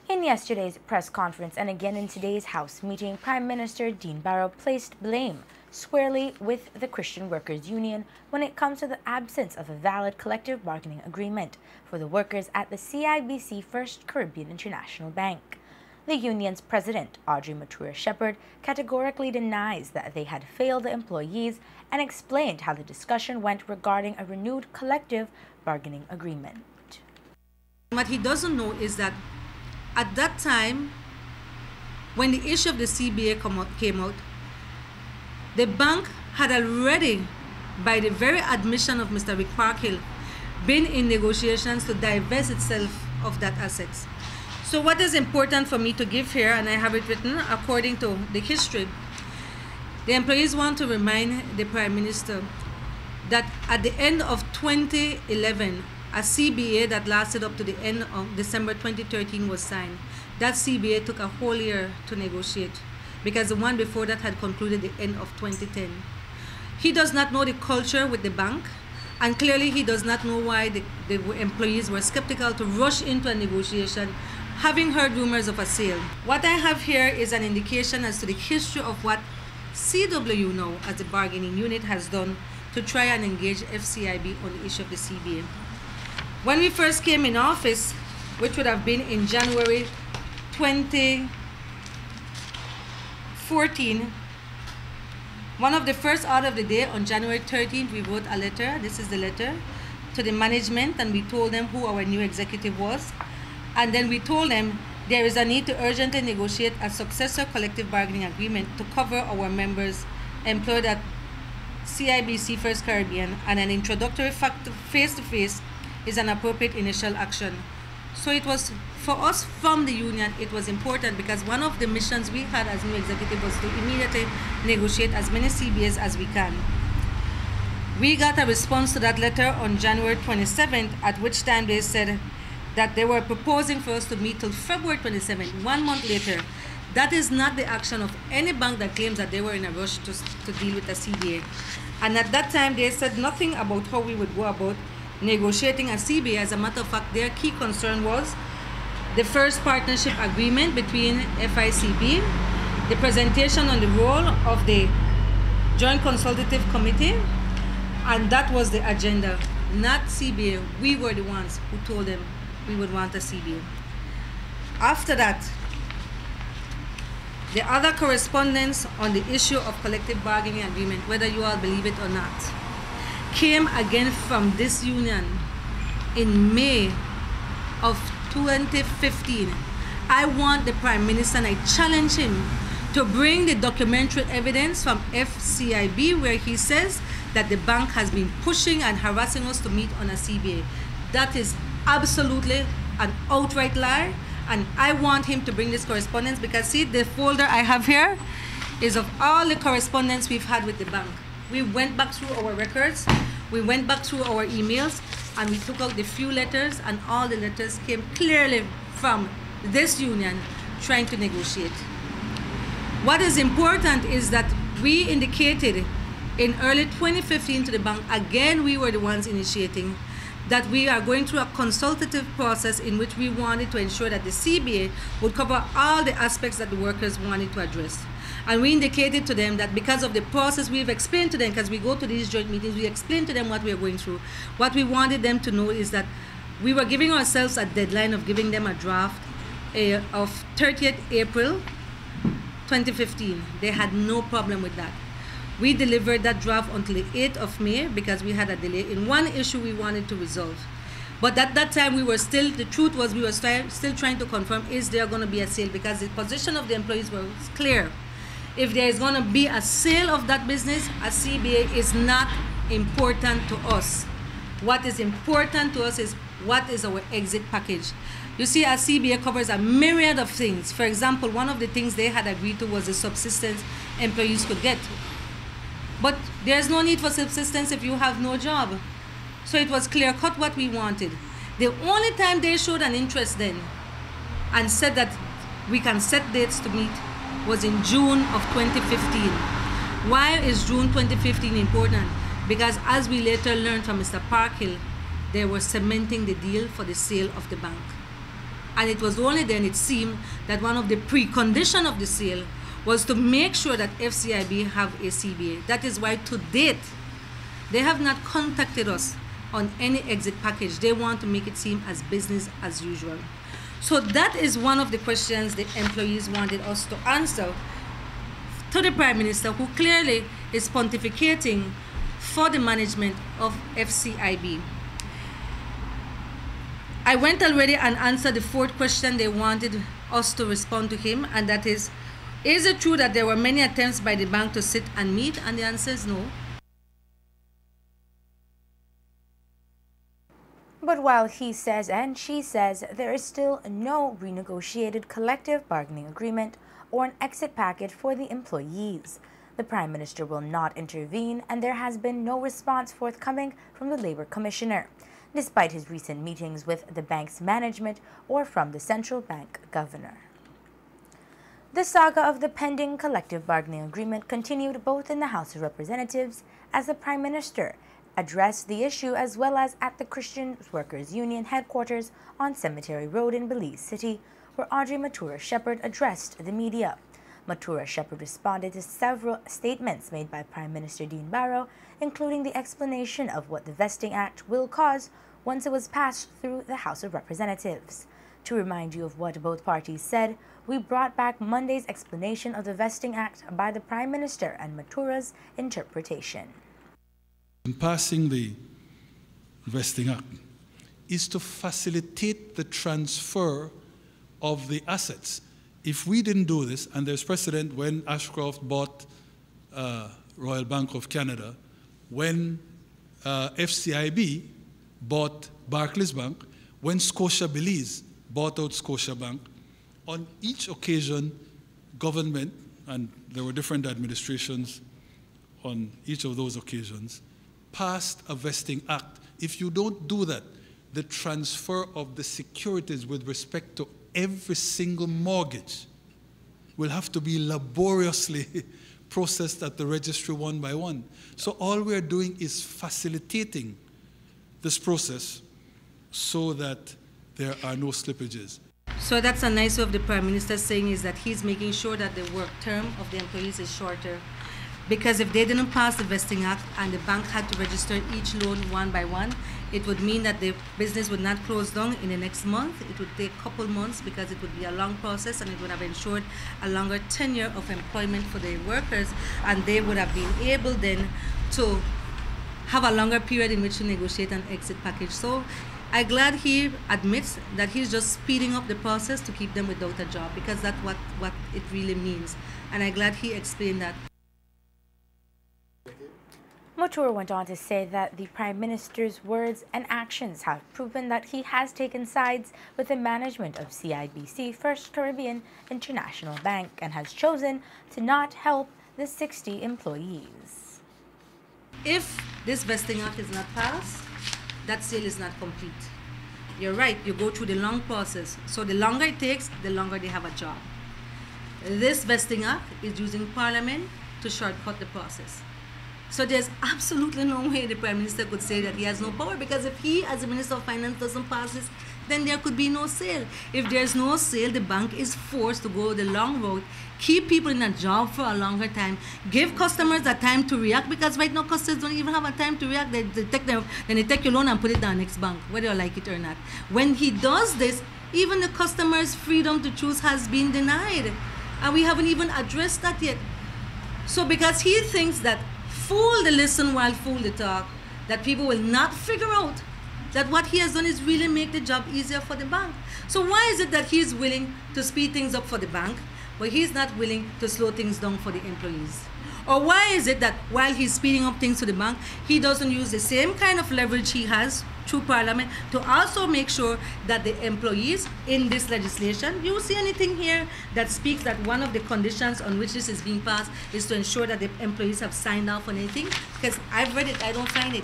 In yesterday's press conference and again in today's House meeting, Prime Minister Dean Barrow placed blame squarely with the Christian Workers Union when it comes to the absence of a valid collective bargaining agreement for the workers at the CIBC First Caribbean International Bank. The union's president, Audrey Matura-Shepherd, categorically denies that they had failed the employees and explained how the discussion went regarding a renewed collective bargaining agreement. What he doesn't know is that at that time, when the issue of the CBA came out, the bank had already, by the very admission of Mr. Rick Parkhill, been in negotiations to divest itself of that assets. So what is important for me to give here, and I have it written according to the history, the employees want to remind the Prime Minister that at the end of 2011, a CBA that lasted up to the end of December 2013 was signed. That CBA took a whole year to negotiate because the one before that had concluded the end of 2010. He does not know the culture with the bank, and clearly he does not know why the employees were skeptical to rush into a negotiation, having heard rumors of a sale. What I have here is an indication as to the history of what CWU now, as the bargaining unit, has done to try and engage FCIB on the issue of the CBA. When we first came in office, which would have been in January 2014, one of the first order of the day on January 13th, we wrote a letter, this is the letter, to the management, and we told them who our new executive was. And then we told them there is a need to urgently negotiate a successor collective bargaining agreement to cover our members employed at CIBC First Caribbean, and an introductory face-to-face is an appropriate initial action. So it was, for us from the union, it was important because one of the missions we had as new executive was to immediately negotiate as many CBAs as we can. We got a response to that letter on January 27th, at which time they said that they were proposing for us to meet till February 27th, 1 month later. That is not the action of any bank that claims that they were in a rush to deal with the CBA. And at that time, they said nothing about how we would go about negotiating a CBA. As a matter of fact, their key concern was the first partnership agreement between FICB, the presentation on the role of the Joint Consultative Committee, and that was the agenda, not CBA. We were the ones who told them we would want a CBA. After that, the other correspondence on the issue of collective bargaining agreement, whether you all believe it or not, came again from this union in May of 2015. I want the Prime Minister, and I challenge him to bring the documentary evidence from FCIB where he says that the bank has been pushing and harassing us to meet on a CBA. That is absolutely an outright lie, and I want him to bring this correspondence because, see, the folder I have here is of all the correspondence we've had with the bank. We went back through our records, we went back through our emails, and we took out the few letters, and all the letters came clearly from this union trying to negotiate. What is important is that we indicated in early 2015 to the bank, again we were the ones initiating, that we are going through a consultative process in which we wanted to ensure that the CBA would cover all the aspects that the workers wanted to address. And we indicated to them that because of the process, we've explained to them, because we go to these joint meetings, we explained to them what we are going through. What we wanted them to know is that we were giving ourselves a deadline of giving them a draft of 30th April 2015. They had no problem with that. We delivered that draft until the 8th of May because we had a delay in one issue we wanted to resolve. But at that time, we were still, the truth was we were still trying to confirm, is there going to be a sale? Because the position of the employees was clear. If there is going to be a sale of that business, a CBA is not important to us. What is important to us is what is our exit package. You see, a CBA covers a myriad of things. For example, one of the things they had agreed to was the subsistence employees could get. But there's no need for subsistence if you have no job. So it was clear-cut what we wanted. The only time they showed an interest then and said that we can set dates to meet was in June of 2015. Why is June 2015 important? Because as we later learned from Mr. Parkhill, they were cementing the deal for the sale of the bank. And it was only then it seemed that one of the preconditions of the sale was to make sure that FCIB have a CBA. That is why to date, they have not contacted us on any exit package. They want to make it seem as business as usual. So that is one of the questions the employees wanted us to answer to the Prime Minister, who clearly is pontificating for the management of FCIB. I went already and answered the fourth question they wanted us to respond to him, and that is it true that there were many attempts by the bank to sit and meet? And the answer is no. But while he says and she says there is still no renegotiated collective bargaining agreement or an exit package for the employees, the Prime Minister will not intervene, and there has been no response forthcoming from the Labour Commissioner, despite his recent meetings with the bank's management or from the central bank governor. The saga of the pending collective bargaining agreement continued both in the House of Representatives as the Prime Minister addressed the issue, as well as at the Christian Workers Union headquarters on Cemetery Road in Belize City, where Audrey Matura-Shepherd addressed the media. Matura-Shepherd responded to several statements made by Prime Minister Dean Barrow, including the explanation of what the Vesting Act will cause once it was passed through the House of Representatives. To remind you of what both parties said, we brought back Monday's explanation of the Vesting Act by the Prime Minister and Matura's interpretation. In passing the Vesting Act is to facilitate the transfer of the assets. If we didn't do this, and there's precedent when Ashcroft bought Royal Bank of Canada, when FCIB bought Barclays Bank, when Scotia Belize bought out Scotia Bank, on each occasion, government, and there were different administrations on each of those occasions, passed a Vesting Act. If you don't do that, the transfer of the securities with respect to every single mortgage will have to be laboriously processed at the registry one by one. So all we're doing is facilitating this process so that there are no slippages. So that's a nice way of the Prime Minister saying is that he's making sure that the work term of the employees is shorter. Because if they didn't pass the Vesting Act and the bank had to register each loan one by one, it would mean that the business would not close down in the next month. It would take a couple months because it would be a long process, and it would have ensured a longer tenure of employment for the workers, and they would have been able then to have a longer period in which to negotiate an exit package. So I'm glad he admits that he's just speeding up the process to keep them without a job, because that's what it really means. And I'm glad he explained that. Matura went on to say that the Prime Minister's words and actions have proven that he has taken sides with the management of CIBC First Caribbean International Bank and has chosen to not help the 60 employees. If this Vesting Act is not passed, that sale is not complete. You're right, you go through the long process. So the longer it takes, the longer they have a job. This Vesting Act is using Parliament to shortcut the process. So there's absolutely no way the Prime Minister could say that he has no power, because if he, as the Minister of Finance, doesn't pass this, then there could be no sale. If there's no sale, the bank is forced to go the long road, keep people in a job for a longer time, give customers a time to react, because right now customers don't even have a time to react. They take your loan and put it down next bank, whether you like it or not. When he does this, even the customer's freedom to choose has been denied. And we haven't even addressed that yet. So because he thinks that fool the listen while fool the talk, that people will not figure out that what he has done is really make the job easier for the bank. So why is it that he's willing to speed things up for the bank, but he's not willing to slow things down for the employees? Or why is it that while he's speeding up things to the bank, he doesn't use the same kind of leverage he has through Parliament to also make sure that the employees in this legislation, you see anything here that speaks that one of the conditions on which this is being passed is to ensure that the employees have signed off on anything? Because I've read it, I don't find it.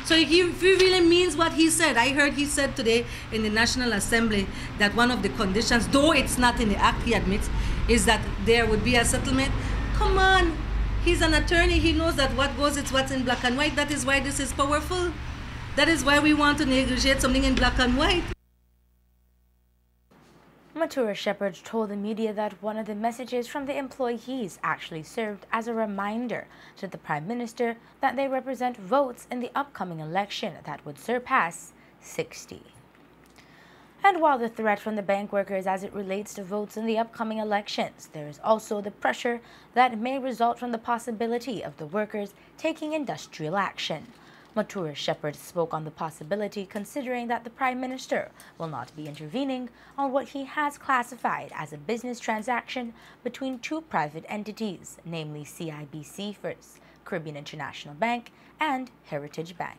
So if he really means what he said, I heard he said today in the National Assembly that one of the conditions, though it's not in the Act, he admits, is that there would be a settlement. Come on, he's an attorney, he knows that what goes is what's in black and white. That is why this is powerful. That is why we want to negotiate something in black and white. Matura Shepherd told the media that one of the messages from the employees actually served as a reminder to the Prime Minister that they represent votes in the upcoming election that would surpass 60. And while the threat from the bank workers as it relates to votes in the upcoming elections, there is also the pressure that may result from the possibility of the workers taking industrial action. Matura Shepherd spoke on the possibility considering that the Prime Minister will not be intervening on what he has classified as a business transaction between two private entities, namely CIBC First, Caribbean International Bank, and Heritage Bank.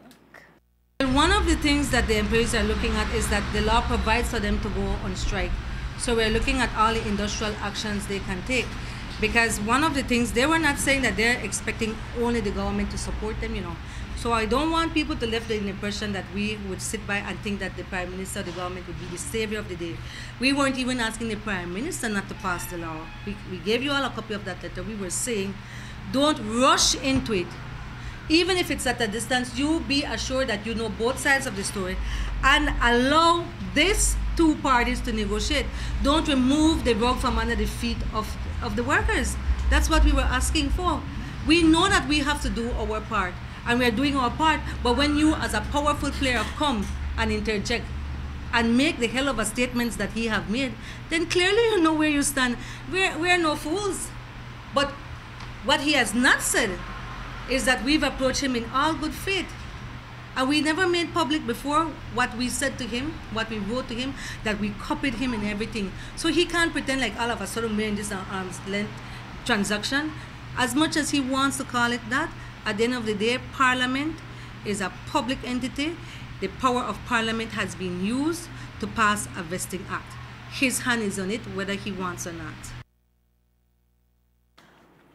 One of the things that the employees are looking at is that the law provides for them to go on strike. So we're looking at all the industrial actions they can take. Because one of the things, they were not saying that they're expecting only the government to support them, So I don't want people to live the impression that we would sit by and think that the Prime Minister or the government would be the savior of the day. We weren't even asking the Prime Minister not to pass the law. We gave you all a copy of that letter. We were saying, don't rush into it. Even if it's at a distance, you be assured that you know both sides of the story and allow these two parties to negotiate. Don't remove the rug from under the feet of the workers. That's what we were asking for. We know that we have to do our part, and we're doing our part, but when you as a powerful player come and interject and make the hell of a statements that he have made, then clearly you know where you stand. We're no fools. But what he has not said is that we've approached him in all good faith. And we never made public before what we said to him, what we wrote to him, that we copied him in everything. So he can't pretend like all of a sudden we're in this arm's length transaction. As much as he wants to call it that, at the end of the day, Parliament is a public entity. The power of Parliament has been used to pass a vesting act. His hand is on it, whether he wants or not.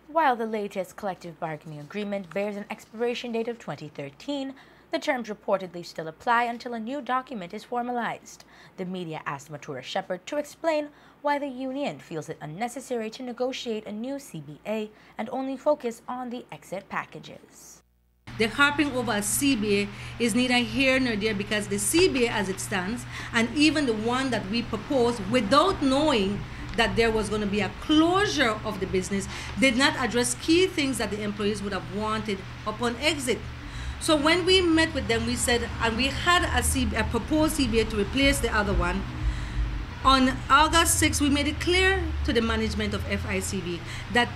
While the latest collective bargaining agreement bears an expiration date of 2013, the terms reportedly still apply until a new document is formalized. The media asked Matura Shepherd to explain why the union feels it unnecessary to negotiate a new CBA and only focus on the exit packages. The harping over a CBA is neither here nor there, because the CBA as it stands, and even the one that we proposed without knowing that there was going to be a closure of the business, did not address key things that the employees would have wanted upon exit. So when we met with them, we said, and we had a proposed CBA to replace the other one. On August 6th, we made it clear to the management of FICB that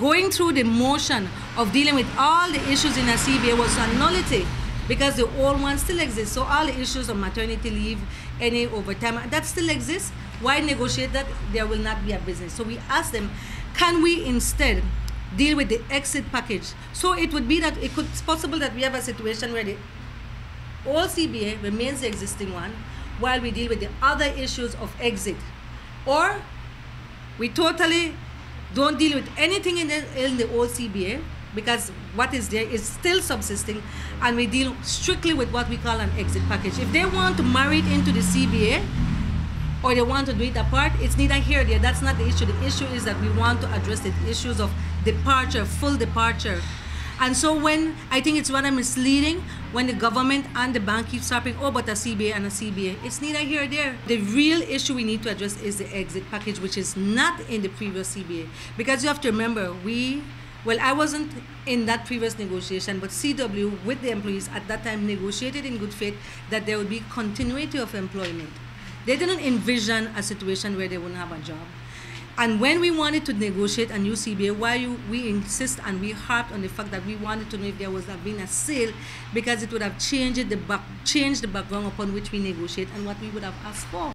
going through the motion of dealing with all the issues in a CBA was a nullity, because the old one still exists. So all the issues of maternity leave, any overtime, that still exists. Why negotiate that? There will not be a business. So we asked them, can we instead deal with the exit package? So it would be that it's possible that we have a situation where the old CBA remains the existing one while we deal with the other issues of exit. Or we totally don't deal with anything in the old CBA, because what is there is still subsisting, and we deal strictly with what we call an exit package. If they want to marry it into the CBA, or they want to do it apart, it's neither here nor there. That's not the issue. The issue is that we want to address the issues of departure, full departure. And so when, I think it's rather misleading when the government and the bank keep stopping, oh, but a CBA and a CBA. It's neither here nor there. The real issue we need to address is the exit package, which is not in the previous CBA. Because you have to remember, I wasn't in that previous negotiation, but CW with the employees at that time negotiated in good faith that there would be continuity of employment. They didn't envision a situation where they wouldn't have a job. And when we wanted to negotiate a new CBA, we insist and we harped on the fact that we wanted to know if there was been a sale, because it would have changed the background upon which we negotiate and what we would have asked for.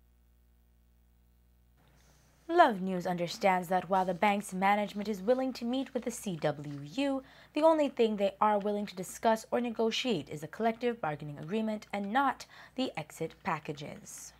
Love News understands that while the bank's management is willing to meet with the CWU, the only thing they are willing to discuss or negotiate is a collective bargaining agreement and not the exit packages.